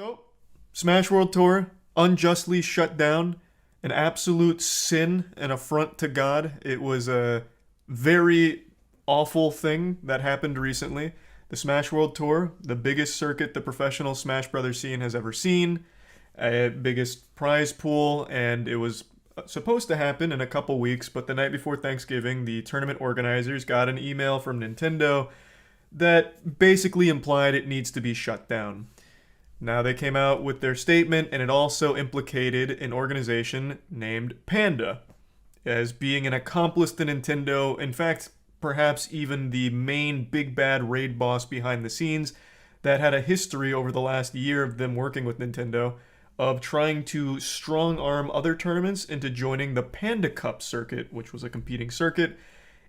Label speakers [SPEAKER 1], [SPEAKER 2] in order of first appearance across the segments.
[SPEAKER 1] So, Smash World Tour unjustly shut down. An absolute sin and affront to God. It was a very awful thing that happened recently. The Smash World Tour, the biggest circuit the professional Smash Brothers scene has ever seen, biggest prize pool, and it was supposed to happen in a couple weeks, but the night before Thanksgiving, the tournament organizers got an email from Nintendo that basically implied it needs to be shut down. Now they came out with their statement, and it also implicated an organization named Panda as being an accomplice to Nintendo. In fact, perhaps even the main big bad raid boss behind the scenes that had a history over the last year of them working with Nintendo of trying to strong arm other tournaments into joining the Panda Cup circuit, which was a competing circuit.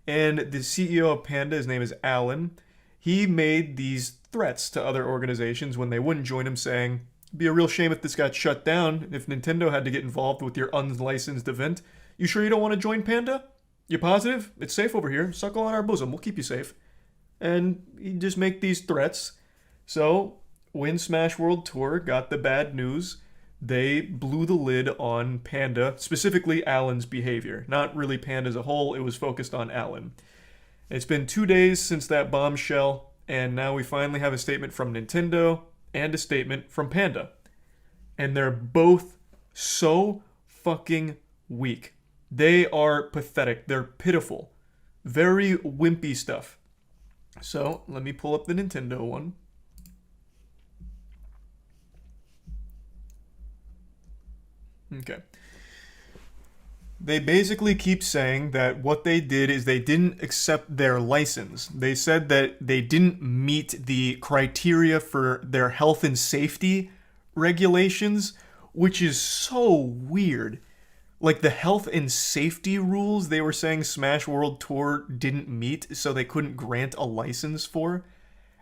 [SPEAKER 1] And the CEO of Panda, his name is Alan, he made these threats to other organizations when they wouldn't join him, saying, "It'd be a real shame if this got shut down, if Nintendo had to get involved with your unlicensed event. You sure you don't want to join Panda? You positive? It's safe over here. Suckle on our bosom. We'll keep you safe." And he just make these threats. So when Smash World Tour got the bad news, they blew the lid on Panda, specifically Alan's behavior. Not really Panda as a whole, it was focused on Alan. It's been 2 days since that bombshell, and now we finally have a statement from Nintendo and a statement from Panda. And they're both so fucking weak. They are pathetic. They're pitiful. Very wimpy stuff. So, let me pull up the Nintendo one. Okay. They basically keep saying that what they did is they didn't accept their license. They said that they didn't meet the criteria for their health and safety regulations, which is so weird. Like the health and safety rules they were saying Smash World Tour didn't meet, so they couldn't grant a license for.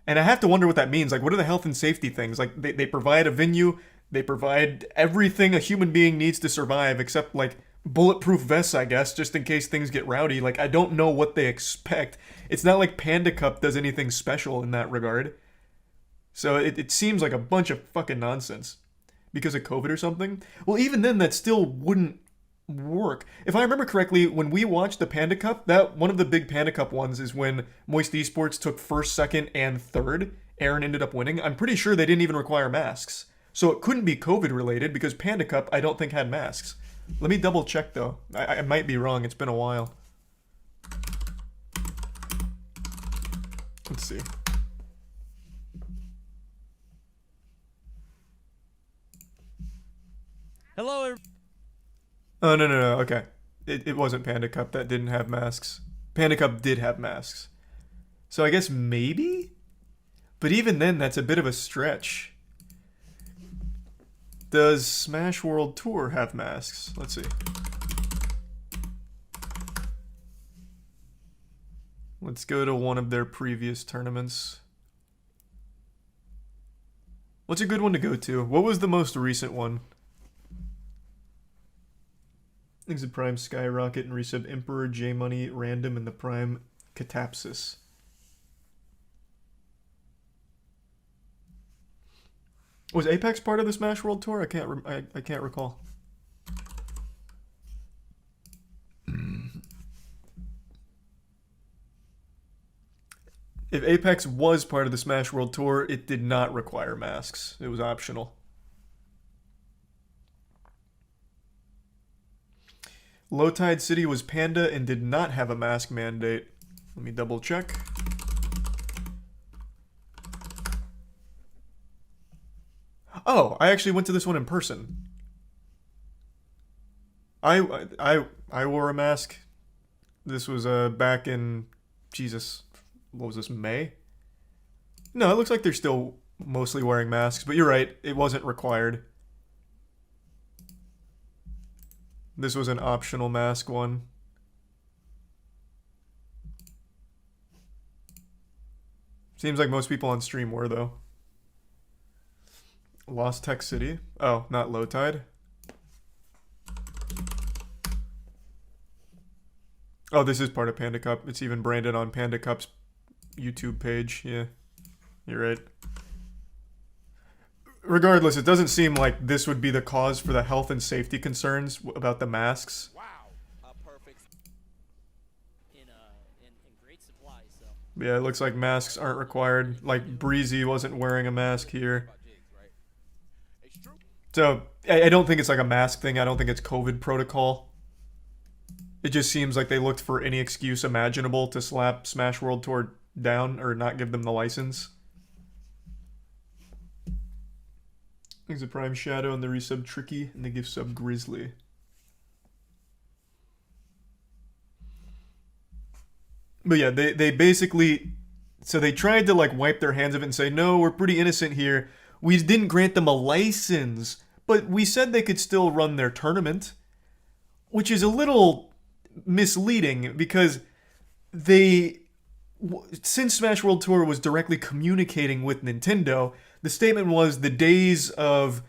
[SPEAKER 1] And I have to wonder what that means. Like, what are the health and safety things? Like, they provide a venue, they provide everything a human being needs to survive, except, like, bulletproof vests, I guess, just in case things get rowdy. Like, I don't know what they expect. It's not like Panda Cup does anything special in that regard. So it seems like a bunch of fucking nonsense. Because of COVID or something? Well, even then, that still wouldn't work. If I remember correctly, when we watched the Panda Cup, that one of the big Panda Cup ones is when MoistCr1tikal took first, second, and third. Aaron ended up winning. I'm pretty sure they didn't even require masks. So it couldn't be COVID related because Panda Cup I don't think had masks. Let me double check though. I might be wrong. It's been a while. Let's see.
[SPEAKER 2] Hello.
[SPEAKER 1] Oh, no. Okay. It wasn't Panda Cup that didn't have masks. Panda Cup did have masks. So I guess maybe? But even then, that's a bit of a stretch. Does Smash World Tour have masks? Let's see. Let's go to one of their previous tournaments. What's a good one to go to? What was the most recent one? Exit Prime Skyrocket and Resub Emperor, J Money, Random, and the Prime Catapsis. Was Apex part of the Smash World Tour? I can't recall. If Apex was part of the Smash World Tour, it did not require masks. It was optional. Low Tide City was Panda and did not have a mask mandate. Let me double check. Oh, I actually went to this one in person. I wore a mask. This was back in Jesus. What was this, May? No, it looks like they're still mostly wearing masks, but you're right, it wasn't required. This was an optional mask one. Seems like most people on stream were, though. Lost Tech City. Oh, not Low Tide. Oh, this is part of Panda Cup. It's even branded on Panda Cup's YouTube page. Yeah, you're right. regardless, it doesn't seem like this would be the cause for the health and safety concerns about the masks. Yeah, it looks like masks aren't required. Like Breezy wasn't wearing a mask here. So I don't think it's like a mask thing. I don't think it's COVID protocol. It just seems like they looked for any excuse imaginable to slap Smash World Tour down or not give them the license. There's a Prime Shadow and the resub Tricky and the gift sub Grizzly. But yeah, they basically, so they tried to like wipe their hands of it and say, no, we're pretty innocent here. We didn't grant them a license, but we said they could still run their tournament, which is a little misleading because they, since Smash World Tour was directly communicating with Nintendo, the statement was the days of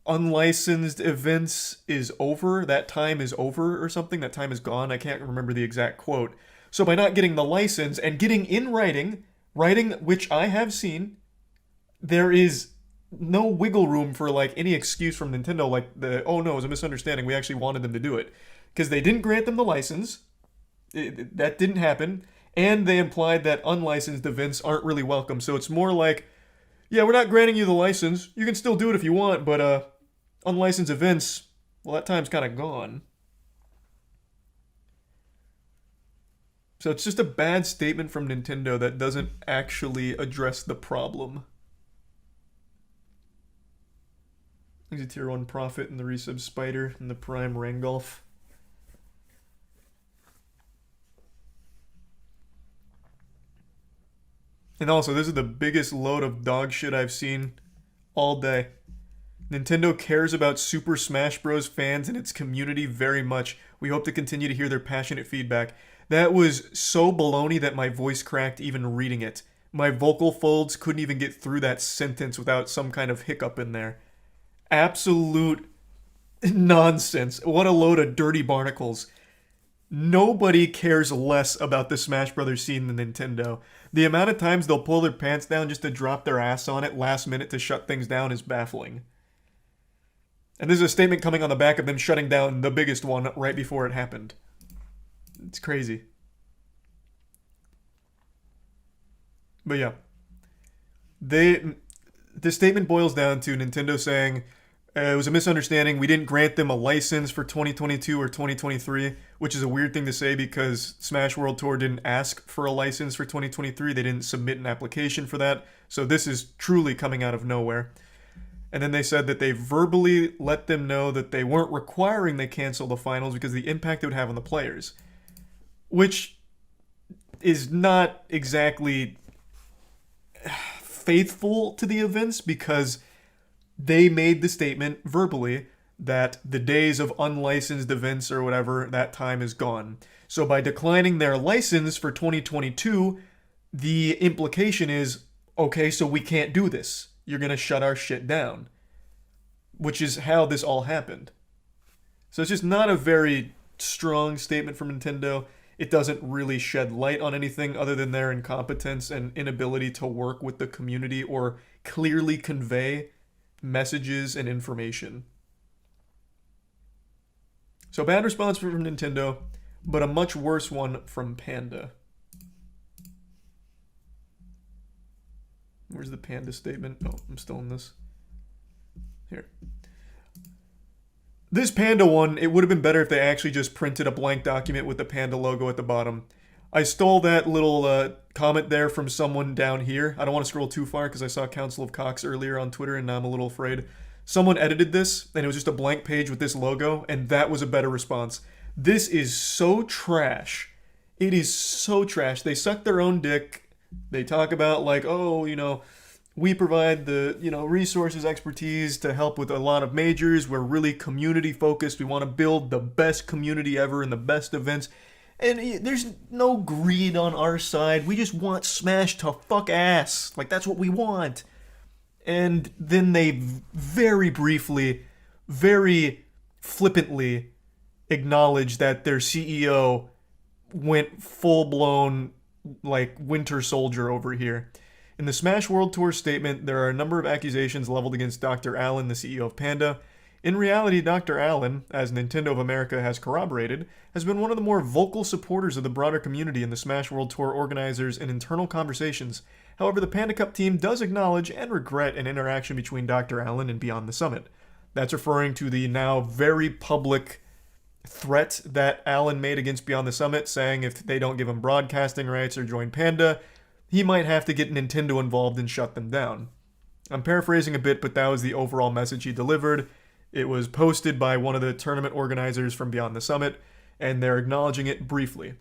[SPEAKER 1] unlicensed events is over. That time is over or something. That time is gone. I can't remember the exact quote. So by not getting the license and getting in writing which I have seen, there is no wiggle room for like any excuse from Nintendo like oh no, it was a misunderstanding. We actually wanted them to do it. Because they didn't grant them the license. That didn't happen. And they implied that unlicensed events aren't really welcome. So it's more like, yeah, we're not granting you the license. You can still do it if you want, but unlicensed events, well, that time's kind of gone. So it's just a bad statement from Nintendo that doesn't actually address the problem. There's a tier 1 Prophet and the resub Spider and the Prime Rangolf. And also, this is the biggest load of dog shit I've seen all day. Nintendo cares about Super Smash Bros. Fans and its community very much. We hope to continue to hear their passionate feedback. That was so baloney that my voice cracked even reading it. My vocal folds couldn't even get through that sentence without some kind of hiccup in there. Absolute nonsense. What a load of dirty barnacles. Nobody cares less about the Smash Brothers scene than Nintendo. The amount of times they'll pull their pants down just to drop their ass on it last minute to shut things down is baffling. And this is a statement coming on the back of them shutting down the biggest one right before it happened. It's crazy. But yeah. The statement boils down to Nintendo saying, it was a misunderstanding. We didn't grant them a license for 2022 or 2023, which is a weird thing to say because Smash World Tour didn't ask for a license for 2023. They didn't submit an application for that. So this is truly coming out of nowhere. And then they said that they verbally let them know that they weren't requiring they cancel the finals because of the impact it would have on the players. Which is not exactly faithful to the events because they made the statement verbally that the days of unlicensed events or whatever, that time is gone. So by declining their license for 2022, the implication is, okay, so we can't do this. You're going to shut our shit down. Which is how this all happened. So it's just not a very strong statement from Nintendo. It doesn't really shed light on anything other than their incompetence and inability to work with the community or clearly convey messages and information. So bad response from Nintendo, but a much worse one from Panda. Where's the Panda statement? Oh, I'm still in this. Here. This Panda one, it would have been better if they actually just printed a blank document with the Panda logo at the bottom. I stole that little comment there from someone down here. I don't want to scroll too far because I saw Council of Cox earlier on Twitter and now I'm a little afraid. Someone edited this and it was just a blank page with this logo and that was a better response. This is so trash. It is so trash. They suck their own dick. They talk about like, oh, you know, we provide the, you know, resources, expertise to help with a lot of majors. We're really community focused. We want to build the best community ever and the best events. And there's no greed on our side. We just want Smash to fuck ass. Like, that's what we want. And then they very briefly, very flippantly acknowledge that their CEO went full-blown, like, Winter Soldier over here. In the Smash World Tour statement, there are a number of accusations leveled against Dr. Allen, the CEO of Panda. In reality, Dr. Allen, as Nintendo of America has corroborated, has been one of the more vocal supporters of the broader community and the Smash World Tour organizers in internal conversations. However, the Panda Cup team does acknowledge and regret an interaction between Dr. Allen and Beyond the Summit. That's referring to the now very public threat that Allen made against Beyond the Summit, saying if they don't give him broadcasting rights or join Panda, he might have to get Nintendo involved and shut them down. I'm paraphrasing a bit, but that was the overall message he delivered. It was posted by one of the tournament organizers from Beyond the Summit, and they're acknowledging it briefly,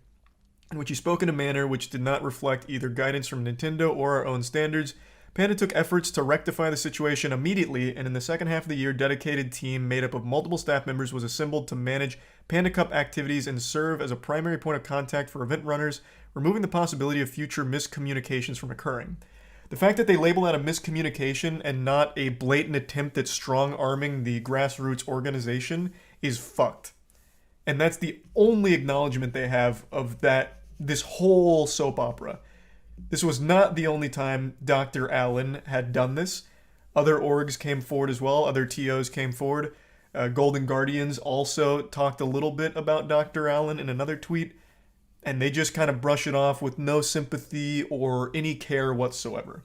[SPEAKER 1] in which he spoke in a manner which did not reflect either guidance from Nintendo or our own standards. Panda took efforts to rectify the situation immediately, and in the second half of the year, a dedicated team made up of multiple staff members was assembled to manage Panda Cup activities and serve as a primary point of contact for event runners, removing the possibility of future miscommunications from occurring. The fact that they label that a miscommunication and not a blatant attempt at strong-arming the grassroots organization is fucked. And that's the only acknowledgement they have of this whole soap opera. This was not the only time Dr. Allen had done this. Other orgs came forward as well. Other TOs came forward. Golden Guardians also talked a little bit about Dr. Allen in another tweet, and they just kind of brush it off with no sympathy or any care whatsoever.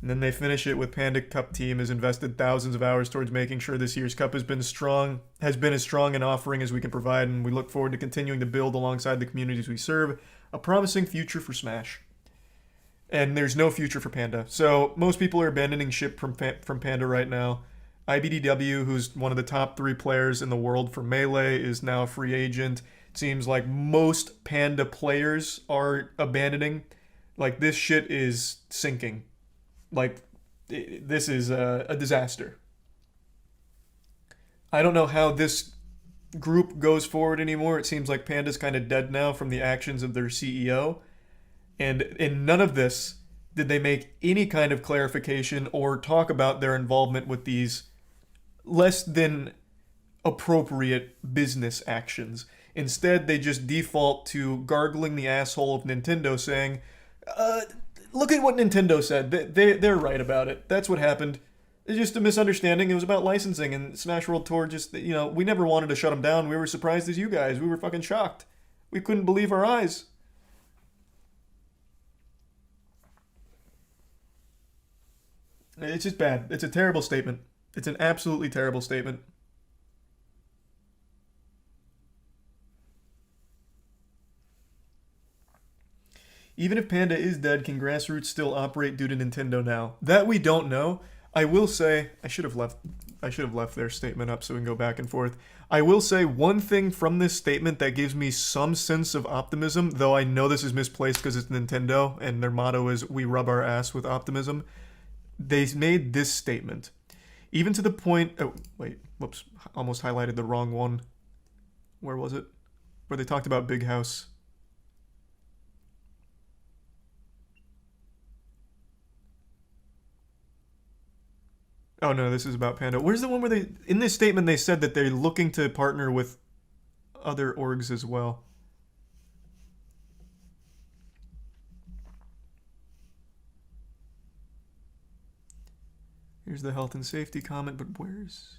[SPEAKER 1] And then they finish it with Panda Cup team has invested thousands of hours towards making sure this year's cup has been as strong an offering as we can provide, and we look forward to continuing to build alongside the communities we serve a promising future for Smash. And there's no future for Panda. So most people are abandoning ship from Panda right now. IBDW, who's one of the top 3 players in the world for Melee, is now a free agent. It seems like most Panda players are abandoning. Like, this shit is sinking. Like, this is a disaster. I don't know how this group goes forward anymore. It seems like Panda's kind of dead now from the actions of their CEO. And in none of this did they make any kind of clarification or talk about their involvement with these less than appropriate business actions. Instead, they just default to gargling the asshole of Nintendo, saying, look at what Nintendo said. They're right about it. That's what happened. It's just a misunderstanding. It was about licensing, and Smash World Tour just, we never wanted to shut them down. We were surprised as you guys. We were fucking shocked. We couldn't believe our eyes. It's just bad. It's a terrible statement. It's an absolutely terrible statement. Even if Panda is dead, can Grassroots still operate due to Nintendo now? That we don't know. I will say, I should have left their statement up so we can go back and forth. I will say one thing from this statement that gives me some sense of optimism, though I know this is misplaced because it's Nintendo and their motto is "we rub our ass with optimism." They made this statement. Even to the point... Oh, wait. Whoops. Almost highlighted the wrong one. Where was it? Where they talked about Big House. Oh, no, this is about Panda. Where's the one where they... In this statement, they said that they're looking to partner with other orgs as well. Here's the health and safety comment, but where's...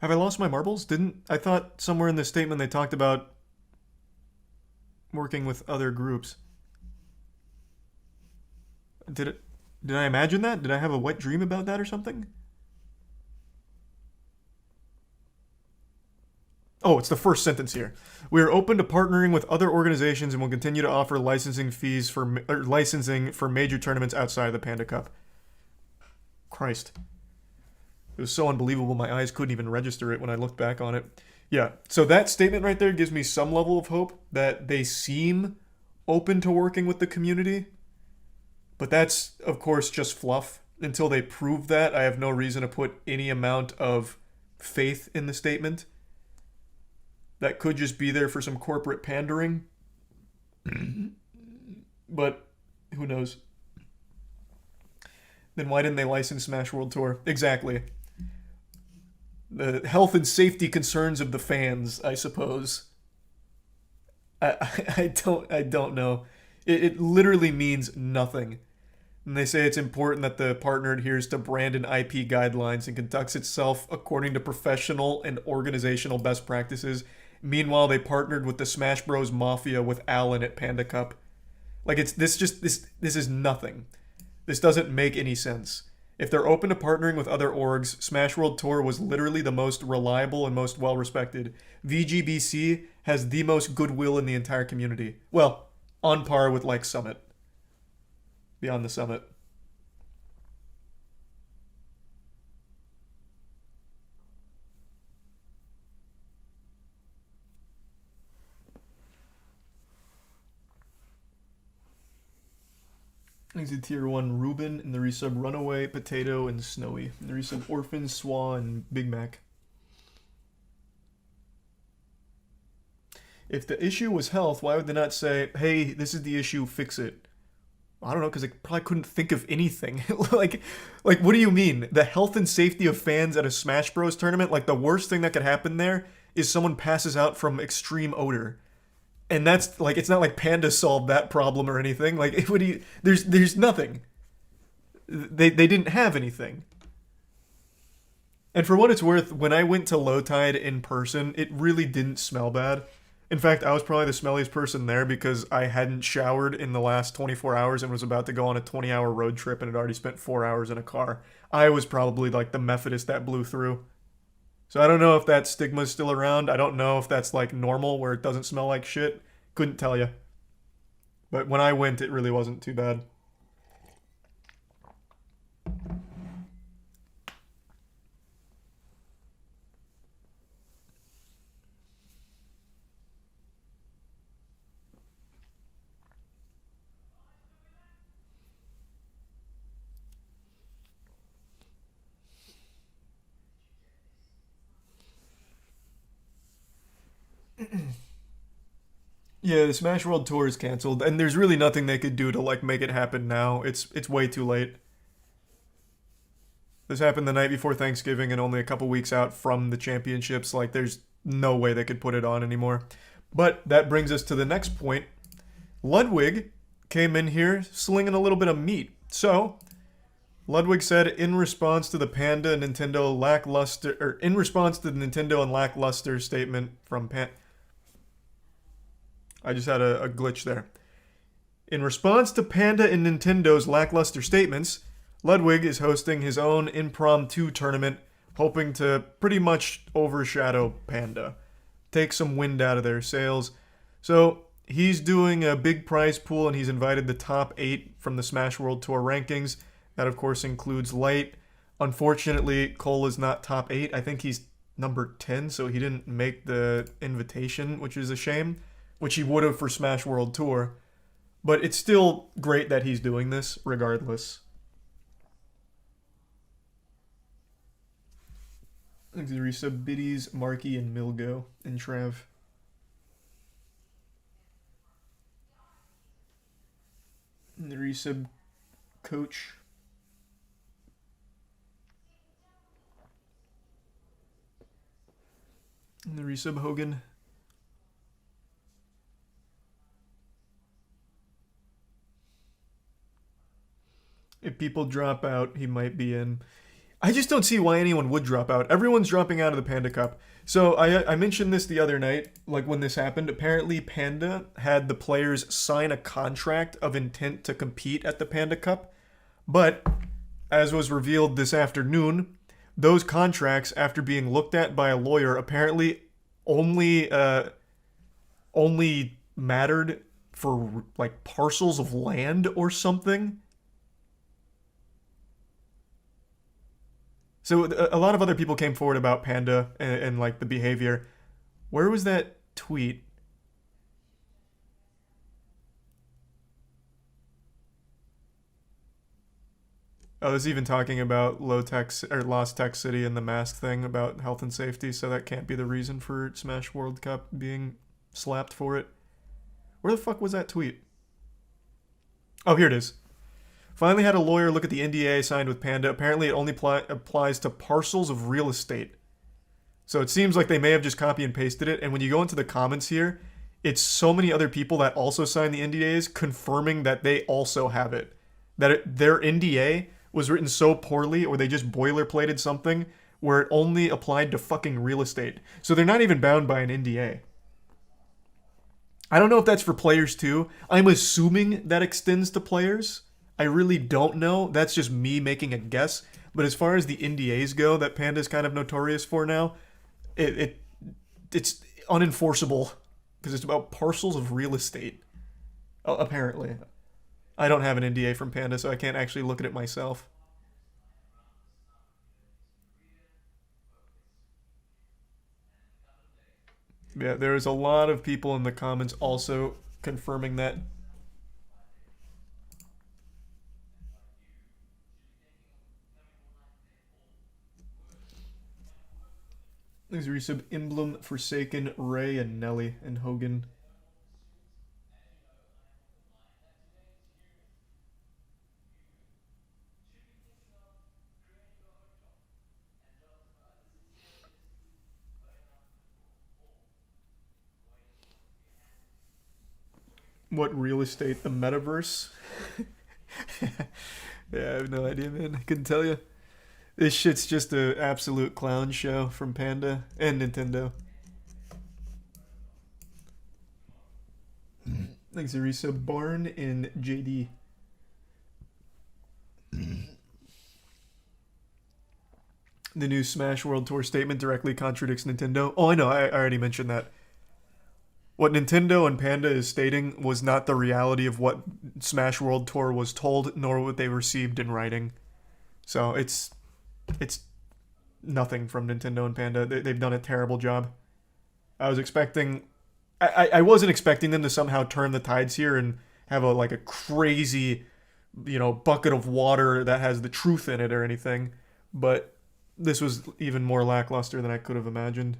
[SPEAKER 1] Have I lost my marbles? I thought somewhere in this statement they talked about working with other groups. Did I imagine that? Did I have a wet dream about that or something? Oh, it's the first sentence here. We are open to partnering with other organizations and will continue to offer licensing for major tournaments outside the Panda Cup. Christ. It was so unbelievable my eyes couldn't even register it when I looked back on it. Yeah, so that statement right there gives me some level of hope that they seem open to working with the community. But that's, of course, just fluff. Until they prove that, I have no reason to put any amount of faith in the statement. That could just be there for some corporate pandering. But who knows? Then why didn't they license Smash World Tour? Exactly. The health and safety concerns of the fans, I suppose. I don't know. It literally means nothing. And they say it's important that the partner adheres to brand and IP guidelines and conducts itself according to professional and organizational best practices. Meanwhile, they partnered with the Smash Bros. Mafia with Alan at Panda Cup. Like it's this is nothing. This doesn't make any sense. If they're open to partnering with other orgs, Smash World Tour was literally the most reliable and most well respected. VGBC has the most goodwill in the entire community. Well, on par with like Summit. Beyond the Summit. He's a tier 1 Ruben, in the resub Runaway, Potato, and Snowy. In the resub Orphan, Swa, and Big Mac. If the issue was health, why would they not say, hey, this is the issue, fix it? I don't know, because they probably couldn't think of anything. like, what do you mean? The health and safety of fans at a Smash Bros. Tournament? Like, the worst thing that could happen there is someone passes out from extreme odor. And that's, like, it's not like Panda solved that problem or anything. Like, what do you... There's nothing. They didn't have anything. And for what it's worth, when I went to Low Tide in person, it really didn't smell bad. In fact, I was probably the smelliest person there because I hadn't showered in the last 24 hours and was about to go on a 20-hour road trip and had already spent 4 hours in a car. I was probably like the Methodist that blew through. So I don't know if that stigma's still around. I don't know if that's like normal where it doesn't smell like shit. Couldn't tell you. But when I went, it really wasn't too bad. Yeah, the Smash World Tour is canceled, and there's really nothing they could do to like make it happen now. It's way too late. This happened the night before Thanksgiving and only a couple weeks out from the championships. Like, there's no way they could put it on anymore. But that brings us to the next point. Ludwig came in here slinging a little bit of meat. So, Ludwig said in response to the Panda Nintendo lackluster, or in response to the Nintendo and lackluster statement from Panda. I just had a glitch there. In response to Panda and Nintendo's lackluster statements, Ludwig is hosting his own impromptu tournament, hoping to pretty much overshadow Panda, take some wind out of their sails. So he's doing a big prize pool, and he's invited the top 8 from the Smash World Tour rankings. That, of course, includes Light. Unfortunately, Cole is not top 8. I think he's number 10, so he didn't make the invitation, which is a shame, which he would have for Smash World Tour. But it's still great that he's doing this, regardless. Resub Biddies, Marky, and Milgo, and Trav. And the resub Coach. And the resub Hogan. If people drop out, he might be in. I just don't see why anyone would drop out. Everyone's dropping out of the Panda Cup. So I mentioned this the other night, like when this happened. Apparently, Panda had the players sign a contract of intent to compete at the Panda Cup. But, as was revealed this afternoon, those contracts, after being looked at by a lawyer, apparently only mattered for like parcels of land or something. So a lot of other people came forward about Panda and like the behavior. Where was that tweet? Oh, it's even talking about low tech or Lost Tech City and the mask thing about health and safety. So that can't be the reason for Smash World Cup being slapped for it. Where the fuck was that tweet? Oh, here it is. Finally had a lawyer look at the NDA signed with Panda. Apparently it only applies to parcels of real estate. So it seems like they may have just copy and pasted it. And when you go into the comments here, it's so many other people that also signed the NDAs confirming that they also have it. That their NDA was written so poorly, or they just boilerplated something where it only applied to fucking real estate. So they're not even bound by an NDA. I don't know if that's for players too. I'm assuming that extends to players. I really don't know. That's just me making a guess. But as far as the NDAs go, that Panda's kind of notorious for now, it's unenforceable because it's about parcels of real estate. Apparently, I don't have an NDA from Panda, so I can't actually look at it myself. Yeah, there's a lot of people in the comments also confirming that. There's a resub Emblem, Forsaken, Ray, and Nelly, and Hogan. What real estate? The metaverse? Yeah, I have no idea, man. I couldn't tell you. This shit's just an absolute clown show from Panda and Nintendo. Thanks, Arisa. Barn and JD. The new Smash World Tour statement directly contradicts Nintendo. Oh, I know. I already mentioned that. What Nintendo and Panda is stating was not the reality of what Smash World Tour was told, nor what they received in writing. So it's nothing from Nintendo and Panda. They've done a terrible job. I was expecting, I wasn't expecting them to somehow turn the tides here and have a crazy, bucket of water that has the truth in it or anything. But this was even more lackluster than I could have imagined.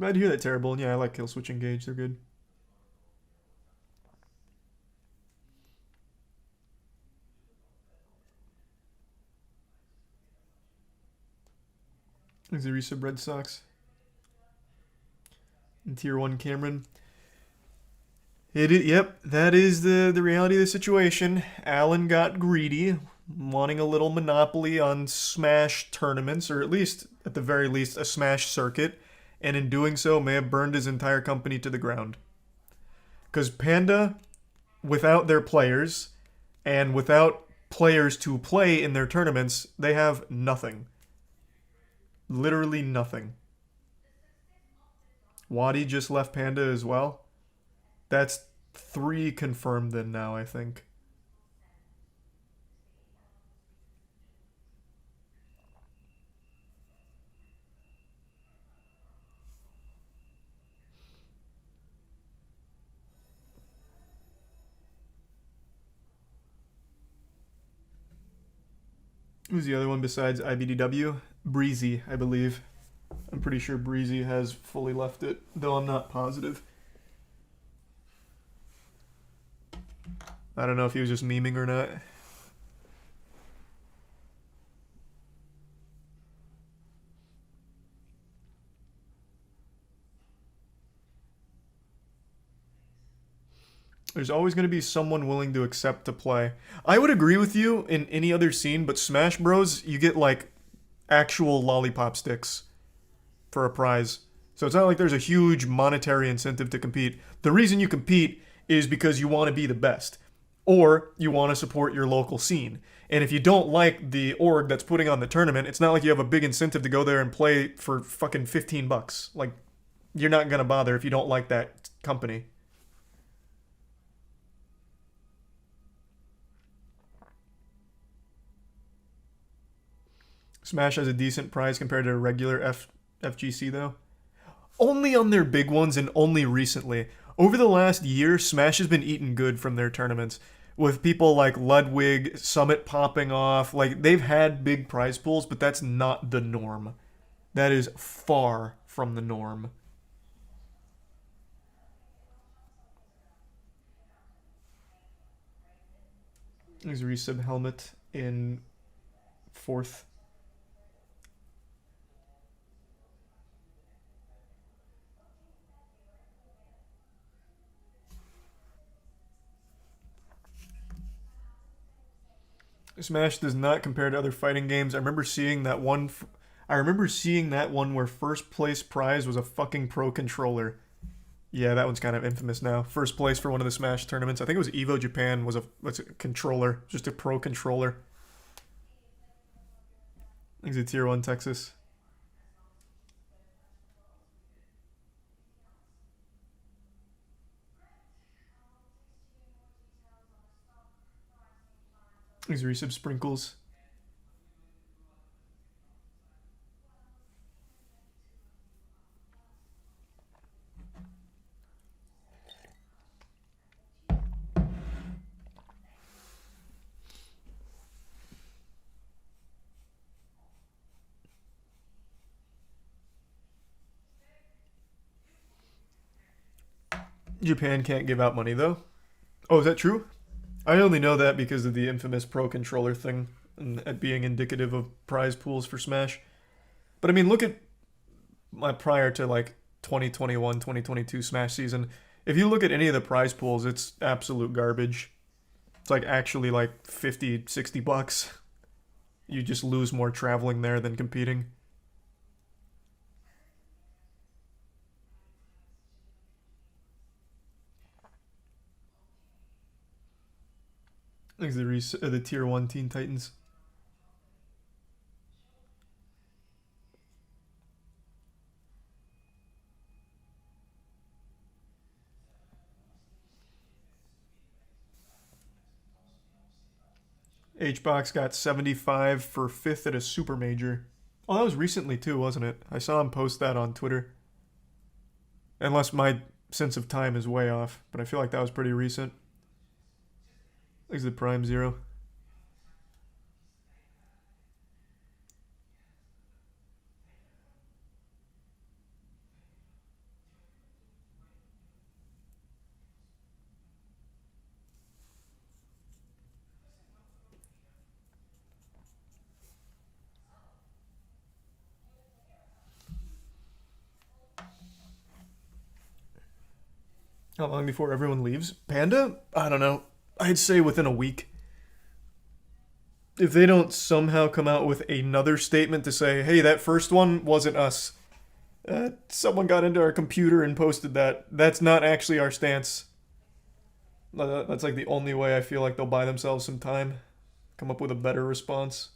[SPEAKER 1] Glad to hear that, Terrible. And yeah, I like Kill Switch Engage. They're good. Thanks, Arisa Red Sox. And Tier 1 Cameron. Yep, that is the reality of the situation. Alan got greedy, wanting a little monopoly on Smash tournaments, or at the very least, a Smash circuit, and in doing so may have burned his entire company to the ground. Because Panda, without their players, and without players to play in their tournaments, they have nothing. Literally nothing. Wadi just left Panda as well. That's 3 confirmed then now, I think. Who's the other one besides IBDW? Breezy, I believe. I'm pretty sure Breezy has fully left it, though I'm not positive. I don't know if he was just memeing or not. There's always going to be someone willing to accept to play. I would agree with you in any other scene, but Smash Bros, you get actual lollipop sticks for a prize. So it's not like there's a huge monetary incentive to compete. The reason you compete is because you want to be the best, or you want to support your local scene. And if you don't like the org that's putting on the tournament, it's not like you have a big incentive to go there and play for fucking $15. You're not going to bother if you don't like that company. Smash has a decent prize compared to a regular FGC, though. Only on their big ones and only recently. Over the last year, Smash has been eating good from their tournaments. With people like Ludwig, Summit popping off. They've had big prize pools, but that's not the norm. That is far from the norm. There's a resub helmet in 4th. Smash does not compare to other fighting games. I remember seeing that one. I remember seeing that one where first place prize was a fucking pro controller. Yeah, that one's kind of infamous now. First place for one of the Smash tournaments. I think it was Evo Japan. Was a controller, just a pro controller. I think it's a tier 1 Texas. These resub sprinkles. Japan can't give out money though. Oh, is that true? I only know that because of the infamous pro controller thing and it being indicative of prize pools for Smash. But I mean, look at my prior to like 2021, 2022 Smash season. If you look at any of the prize pools, it's absolute garbage. It's like actually like 50, 60 bucks. You just lose more traveling there than competing. Thanks to the tier 1 Teen Titans. HBox got 75 for 5th at a super major. Oh, that was recently too, wasn't it? I saw him post that on Twitter. Unless my sense of time is way off, but I feel like that was pretty recent. Thanks to the Prime Zero. How long before everyone leaves? Panda? I don't know. I'd say within a week. If they don't somehow come out with another statement to say, hey, that first one wasn't us. Someone got into our computer and posted that. That's not actually our stance. That's like the only way I feel like they'll buy themselves some time. Come up with a better response.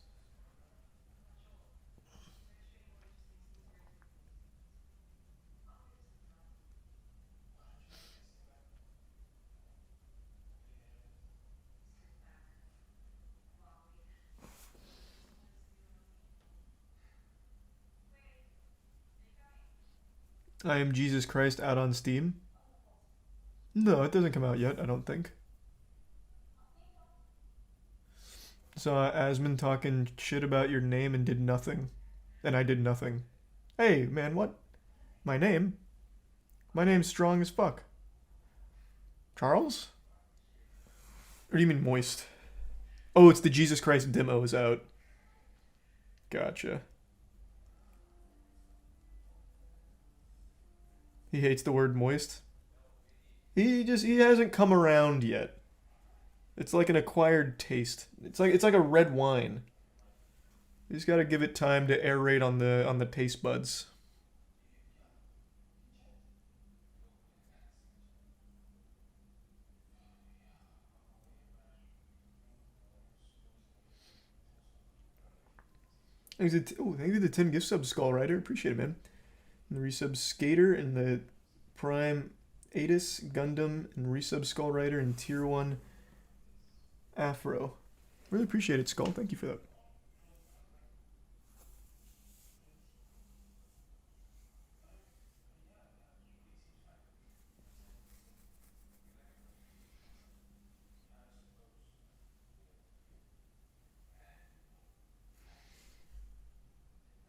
[SPEAKER 1] I Am Jesus Christ out on Steam? No, it doesn't come out yet, I don't think. Saw Asmon talking shit about your name and did nothing. And I did nothing. Hey, man, what? My name? My name's strong as fuck. Charles? Or do you mean Moist? Oh, it's the Jesus Christ demo is out. Gotcha. He hates the word moist. He hasn't come around yet. It's like an acquired taste. It's like a red wine. You just gotta give it time to aerate on the taste buds. Thank you to the 10 gift sub Skull Rider. Appreciate it, man. And the resub Skater and the Prime Atis, Gundam, and resub Skull Rider and Tier 1 Afro. Really appreciate it, Skull. Thank you for that.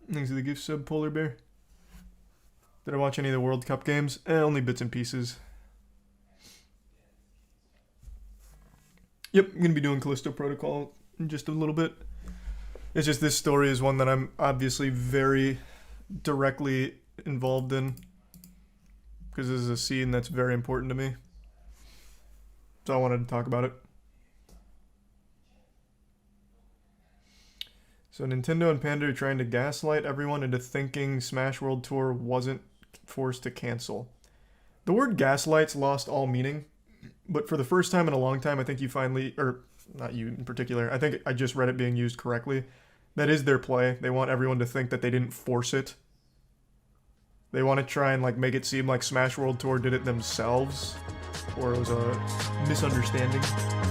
[SPEAKER 1] Thanks to the gift sub Polar Bear. Did I watch any of the World Cup games? Only bits and pieces. Yep, I'm going to be doing Callisto Protocol in just a little bit. It's just this story is one that I'm obviously very directly involved in. Because this is a scene that's very important to me. So I wanted to talk about it. So Nintendo and Panda are trying to gaslight everyone into thinking Smash World Tour wasn't forced to cancel. The word gaslight's lost all meaning, but for the first time in a long time, I think you finally, or not you in particular, I think I just read it being used correctly. That is their play. They want everyone to think that they didn't force it. They want to try and like make it seem like Smash World Tour did it themselves, or it was a misunderstanding.